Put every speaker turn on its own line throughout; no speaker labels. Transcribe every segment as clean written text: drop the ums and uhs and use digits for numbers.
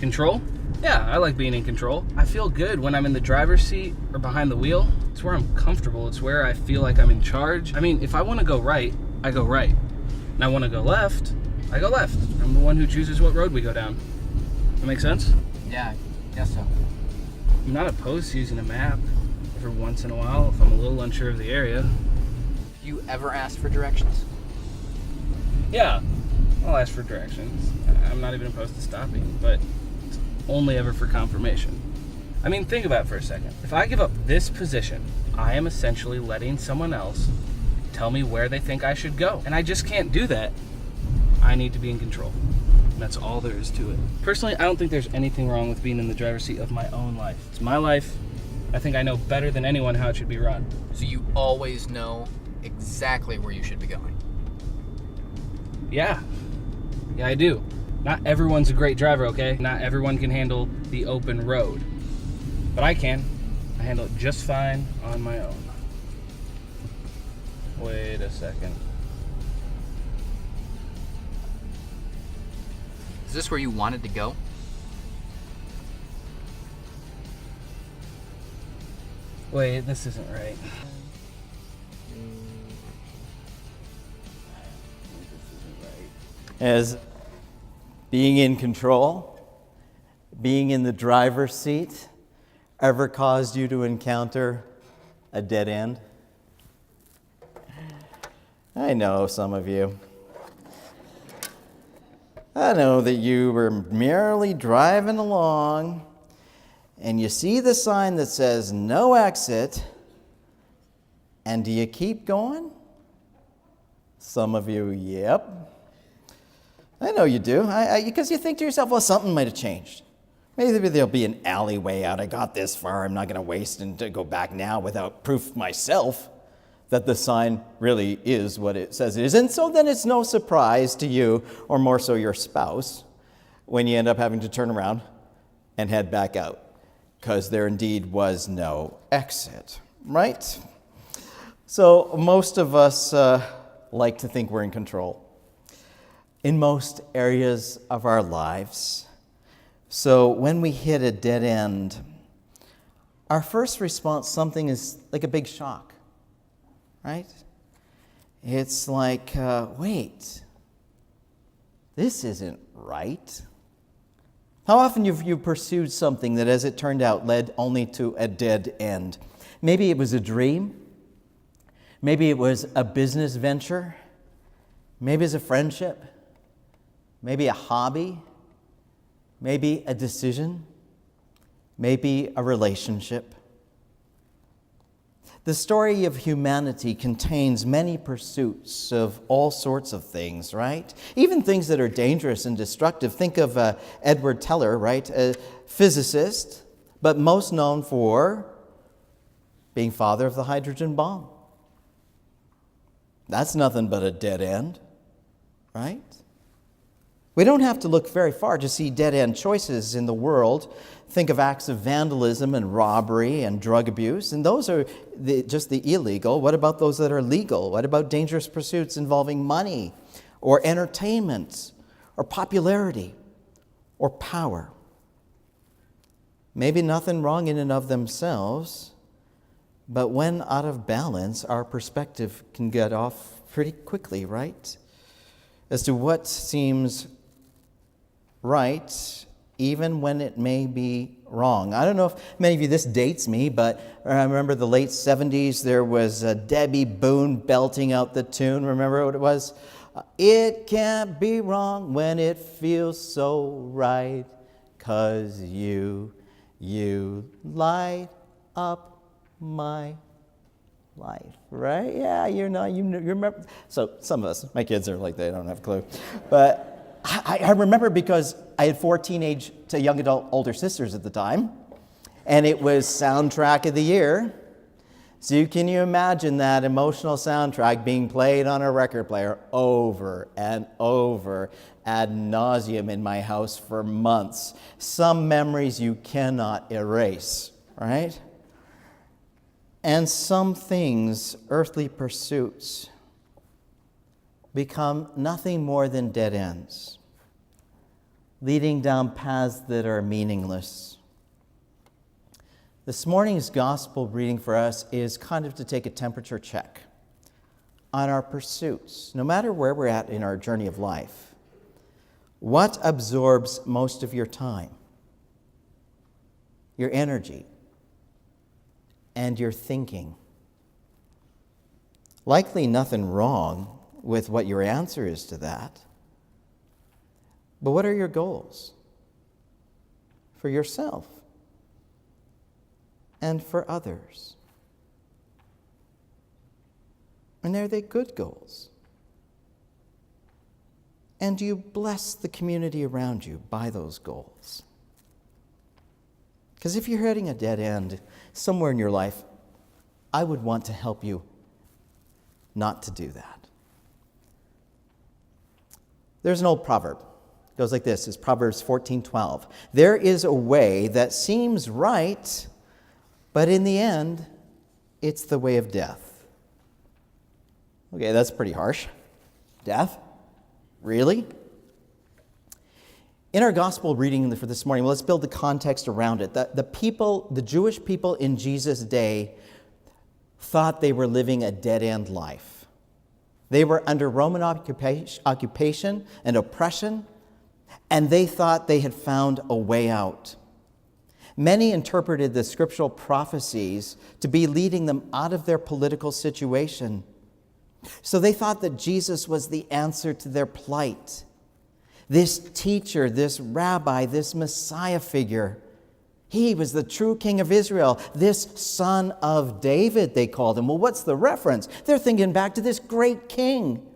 Control? Yeah, I like being in control. I feel good when I'm in the driver's seat or behind the wheel. It's where I'm comfortable. It's where I feel like I'm in charge. I mean, if I want to go right, I go right. And I want to go left, I go left. I'm the one who chooses what road we go down. That make sense?
Yeah, I guess so.
I'm not opposed to using a map every once in a while if I'm a little unsure of the area.
You ever ask for directions?
Yeah, I'll ask for directions. I'm not even opposed to stopping, but it's only ever for confirmation. I mean, think about it for a second. If I give up this position, I am essentially letting someone else tell me where they think I should go. And I just can't do that. I need to be in control. That's all there is to it. Personally, I don't think there's anything wrong with being in the driver's seat of my own life. It's my life. I think I know better than anyone how it should be run.
So you always know exactly where you should be going?
Yeah, I do. Not everyone's a great driver, okay? Not everyone can handle the open road. But I can. I handle it just fine on my own. Wait a second.
Is this where you wanted to go?
Wait, this isn't right.
As being in control, being in the driver's seat, ever caused you to encounter a dead end? I know some of you. I know that you were merely driving along and you see the sign that says no exit, and do you keep going? Some of you, yep. I know you do, because you think to yourself, well, something might have changed. Maybe there'll be an alleyway out. I got this far. I'm not going to waste and to go back now without proof myself that the sign really is what it says it is. And so then it's no surprise to you, or more so your spouse, when you end up having to turn around and head back out, because there indeed was no exit, right? So most of us like to think we're in control in most areas of our lives. So when we hit a dead end, our first response, something is like a big shock, right? It's like, wait, this isn't right. How often have you pursued something that, as it turned out, led only to a dead end? Maybe it was a dream. Maybe it was a business venture. Maybe it's a friendship. Maybe a hobby. Maybe a decision. Maybe a relationship. The story of humanity contains many pursuits of all sorts of things, right? Even things that are dangerous and destructive. Think of Edward Teller, right? A physicist, but most known for being father of the hydrogen bomb. That's nothing but a dead end, right? We don't have to look very far to see dead-end choices in the world. Think of acts of vandalism and robbery and drug abuse, and those are just the illegal. What about those that are legal? What about dangerous pursuits involving money or entertainment or popularity or power? Maybe nothing wrong in and of themselves, but when out of balance, our perspective can get off pretty quickly, right? As to what seems right, even when it may be wrong. I don't know if many of you, this dates me, but I remember the late 70s, there was Debbie Boone belting out the tune. Remember what it was? It can't be wrong when it feels so right, 'cause you light up my life, right? Yeah, you remember. So some of us, my kids are like, they don't have a clue. But I remember because I had 4 teenage to young adult older sisters at the time, and it was soundtrack of the year. So can you imagine that emotional soundtrack being played on a record player over and over ad nauseum in my house for months? Some memories you cannot erase, right? And some things, earthly pursuits, become nothing more than dead ends. leading down paths that are meaningless. This morning's gospel reading for us is kind of to take a temperature check on our pursuits, no matter where we're at in our journey of life. What absorbs most of your time, your energy, and your thinking? Likely nothing wrong with what your answer is to that. But what are your goals for yourself and for others? And are they good goals? And do you bless the community around you by those goals? Because if you're heading a dead end somewhere in your life, I would want to help you not to do that. There's an old proverb. It goes like this. It's Proverbs 14:12. There is a way that seems right, but in the end, it's the way of death. Okay, that's pretty harsh. Death? Really? In our gospel reading for this morning, let's build the context around it. The Jewish people in Jesus' day thought they were living a dead-end life. They were under Roman occupation and oppression, and they thought they had found a way out. Many interpreted the scriptural prophecies to be leading them out of their political situation. So they thought that Jesus was the answer to their plight. This teacher, this rabbi, this Messiah figure, he was the true king of Israel, this son of David, they called him. Well, what's the reference? They're thinking back to this great king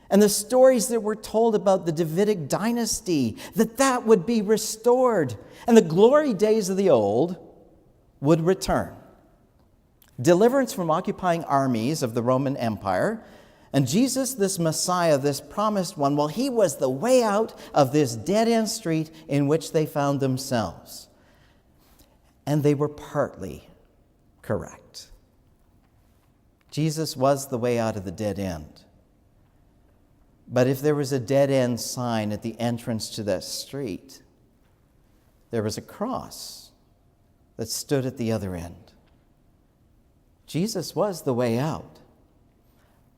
and the stories that were told about the Davidic dynasty, that would be restored and the glory days of the old would return. Deliverance from occupying armies of the Roman Empire. And Jesus, this Messiah, this promised one, well, he was the way out of this dead-end street in which they found themselves. And they were partly correct. Jesus was the way out of the dead end. But if there was a dead-end sign at the entrance to that street, there was a cross that stood at the other end. Jesus was the way out.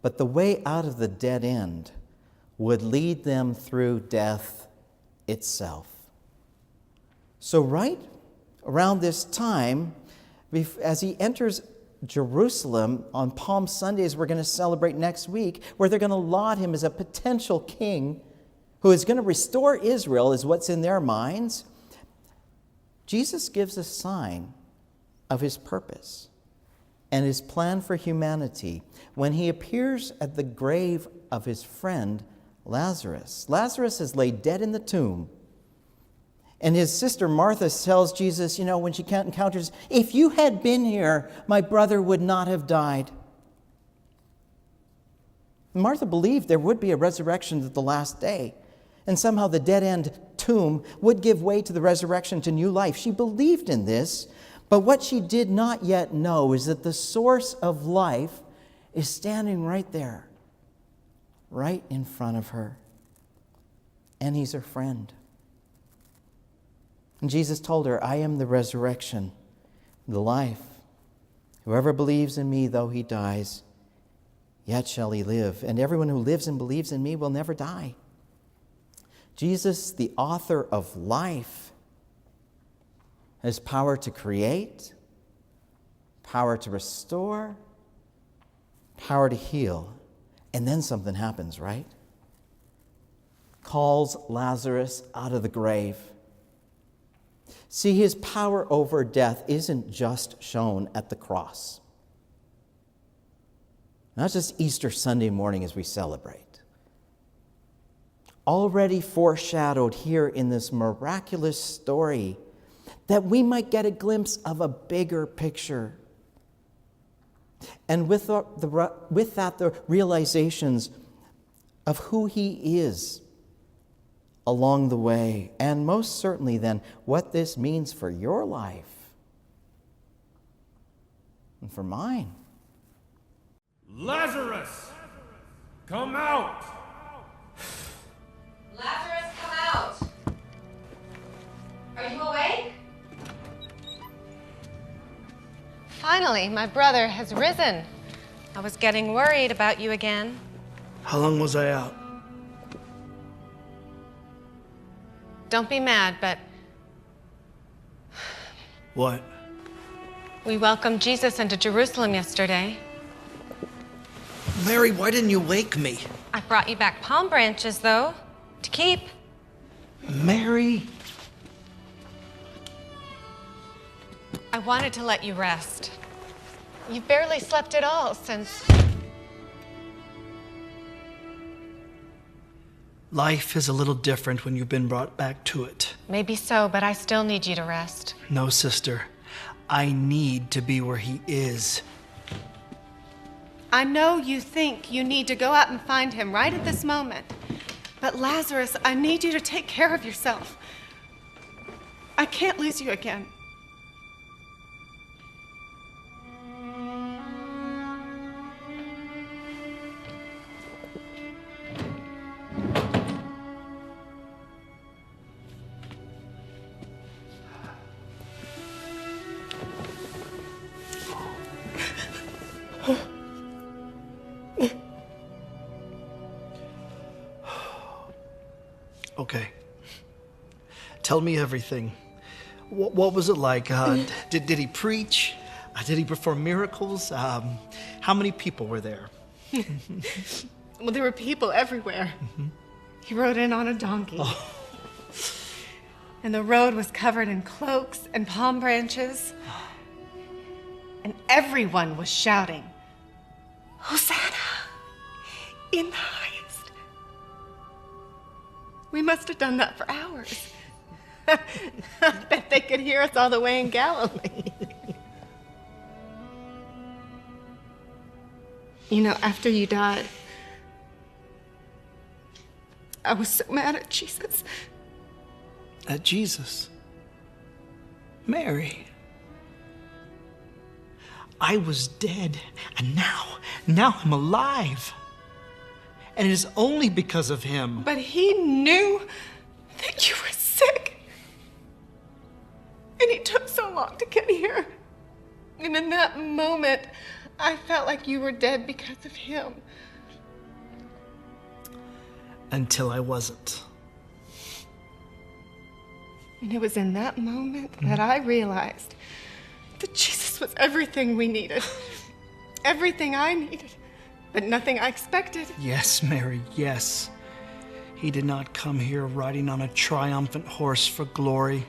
But the way out of the dead end would lead them through death itself. So right around this time, as he enters Jerusalem on Palm Sundays, we're going to celebrate next week, where they're going to laud him as a potential king who is going to restore Israel, is what's in their minds. Jesus gives a sign of his purpose and his plan for humanity when he appears at the grave of his friend Lazarus. Lazarus is laid dead in the tomb. And his sister Martha tells Jesus, when she encounters, if you had been here, my brother would not have died. Martha believed there would be a resurrection at the last day. And somehow the dead-end tomb would give way to the resurrection to new life. She believed in this. But what she did not yet know is that the source of life is standing right there, right in front of her. And he's her friend. And Jesus told her, I am the resurrection, the life. Whoever believes in me, though he dies, yet shall he live. And everyone who lives and believes in me will never die. Jesus, the author of life, has power to create, power to restore, power to heal. And then something happens, right? Calls Lazarus out of the grave. See, his power over death isn't just shown at the cross. Not just Easter Sunday morning as we celebrate. Already foreshadowed here in this miraculous story, that we might get a glimpse of a bigger picture. And with that, the realizations of who he is along the way, and most certainly then what this means for your life and for mine.
Lazarus, come out!
Lazarus, come out!
Finally, my brother has risen. I was getting worried about you again.
How long was I out?
Don't be mad, but
What?
we welcomed Jesus into Jerusalem yesterday.
Mary, why didn't you wake me?
I brought you back palm branches, though, to keep.
Mary?
I wanted to let you rest. You've barely slept at all since...
Life is a little different when you've been brought back to it.
Maybe so, but I still need you to rest.
No, sister. I need to be where he is.
I know you think you need to go out and find him right at this moment. But Lazarus, I need you to take care of yourself. I can't lose you again.
Okay. Tell me everything. What was it like? Did he preach? Did he perform miracles? How many people were there?
Well, there were people everywhere. He rode in on a donkey. And the road was covered in cloaks and palm branches. And everyone was shouting, "Hosanna in the highest." We must have done that for hours. I bet they could hear us all the way in Galilee. You know, after you died, I was so mad at Jesus.
At Jesus? Mary? I was dead, and now I'm alive. And it is only because of him.
But he knew that you were sick. And he took so long to get here. And in that moment, I felt like you were dead because of him.
Until I wasn't.
And it was in that moment that I realized that Jesus was everything we needed. Everything I needed, but nothing I expected.
Yes, Mary, yes. He did not come here riding on a triumphant horse for glory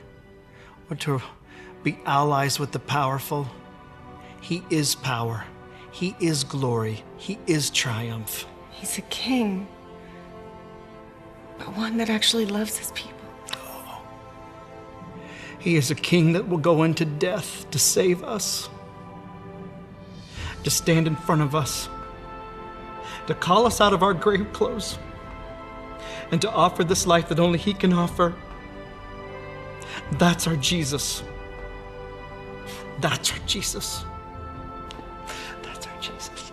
or to be allies with the powerful. He is power. He is glory. He is triumph.
He's a king, but one that actually loves his people.
He is a king that will go into death to save us, to stand in front of us, to call us out of our grave clothes, and to offer this life that only he can offer. That's our Jesus. That's our Jesus. That's our Jesus.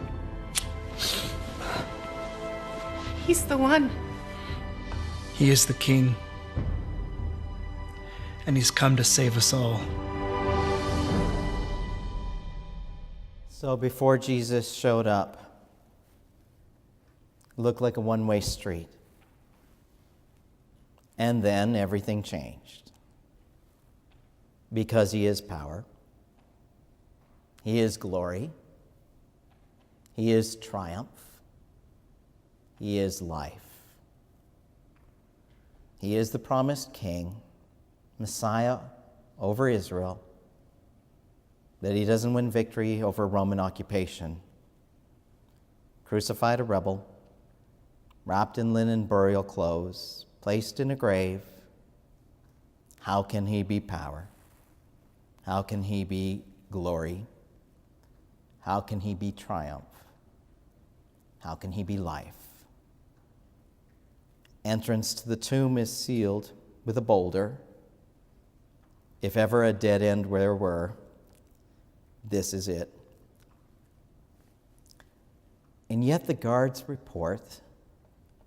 He's the one.
He is the King, and he's come to save us all.
So before Jesus showed up, it looked like a one-way street. And then everything changed. Because he is power. He is glory. He is triumph. He is life. He is the promised King, Messiah over Israel, that he doesn't win victory over Roman occupation. Crucified a rebel, wrapped in linen burial clothes, placed in a grave. How can he be power? How can he be glory? How can he be triumph? How can he be life? Entrance to the tomb is sealed with a boulder. If ever a dead end there were, this is it. And yet the guards report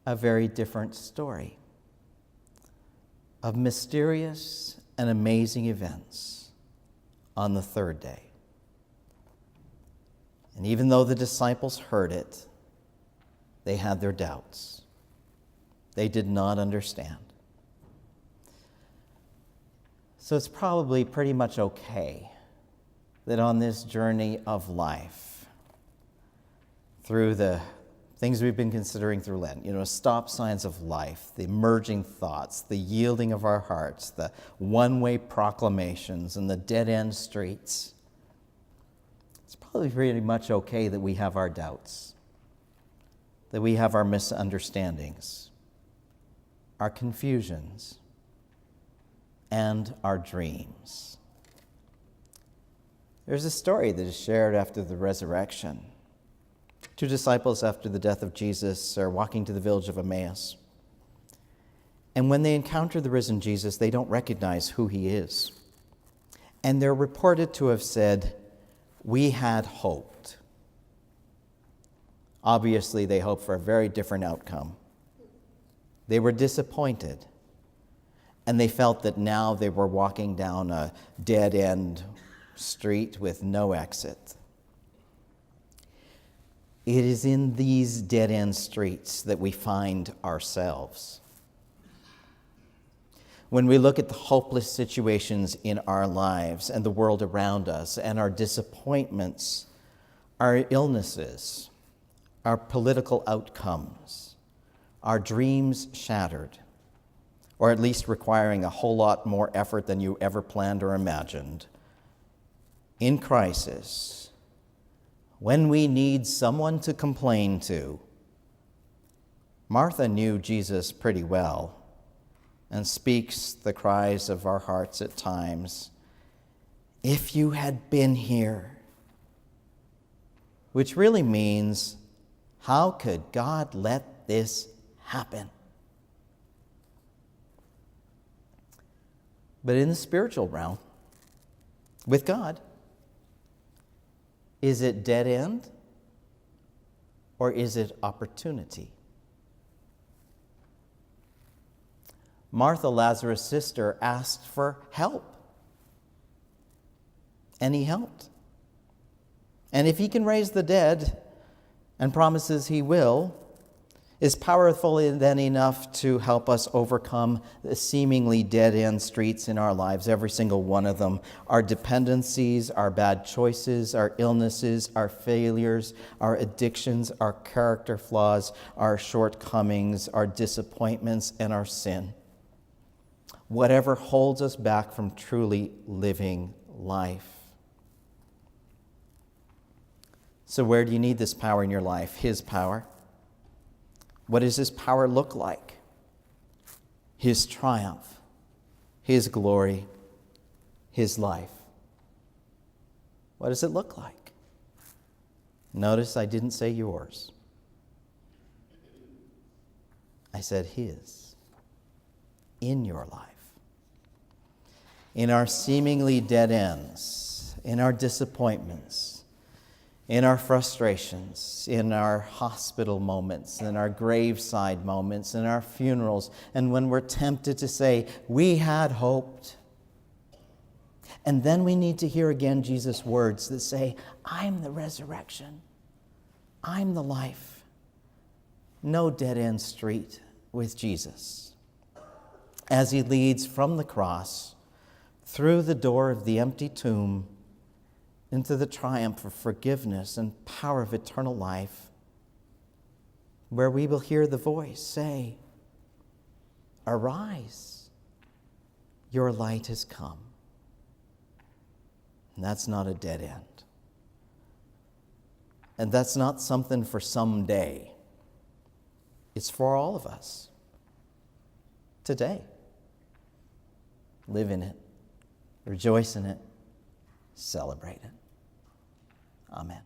a very different story of mysterious and amazing events on the third day. And even though the disciples heard it, they had their doubts. They did not understand. So it's probably pretty much okay that on this journey of life, through the things we've been considering through Lent, stop signs of life, the emerging thoughts, the yielding of our hearts, the one-way proclamations, and the dead-end streets, it's probably pretty much okay that we have our doubts, that we have our misunderstandings, our confusions, and our dreams. There's a story that is shared after the resurrection. Two disciples, after the death of Jesus, are walking to the village of Emmaus. And when they encounter the risen Jesus, they don't recognize who he is. And they're reported to have said, "We had hoped." Obviously, they hoped for a very different outcome. They were disappointed, and they felt that now they were walking down a dead-end street with no exit. It is in these dead-end streets that we find ourselves. When we look at the hopeless situations in our lives and the world around us, and our disappointments, our illnesses, our political outcomes, our dreams shattered, or at least requiring a whole lot more effort than you ever planned or imagined, in crisis, when we need someone to complain to, Martha knew Jesus pretty well and speaks the cries of our hearts at times. "If you had been here," which really means, how could God let this happen? But in the spiritual realm, with God, is it dead end or is it opportunity? Martha, Lazarus' sister, asked for help, and he helped. And if he can raise the dead, and promises he will, is powerful then enough to help us overcome the seemingly dead-end streets in our lives, every single one of them. Our dependencies, our bad choices, our illnesses, our failures, our addictions, our character flaws, our shortcomings, our disappointments, and our sin. Whatever holds us back from truly living life. So where do you need this power in your life? His power. What does his power look like? His triumph, his glory, his life. What does it look like? Notice I didn't say yours. I said his, in your life. In our seemingly dead ends, in our disappointments, in our frustrations, in our hospital moments, in our graveside moments, in our funerals, and when we're tempted to say, "We had hoped." And then we need to hear again Jesus' words that say, "I'm the resurrection. I'm the life." No dead-end street with Jesus, as he leads from the cross, through the door of the empty tomb, into the triumph of forgiveness and power of eternal life, where we will hear the voice say, "Arise, your light has come." And that's not a dead end. And that's not something for someday. It's for all of us. Today. Live in it. Rejoice in it. Celebrate it. Amen.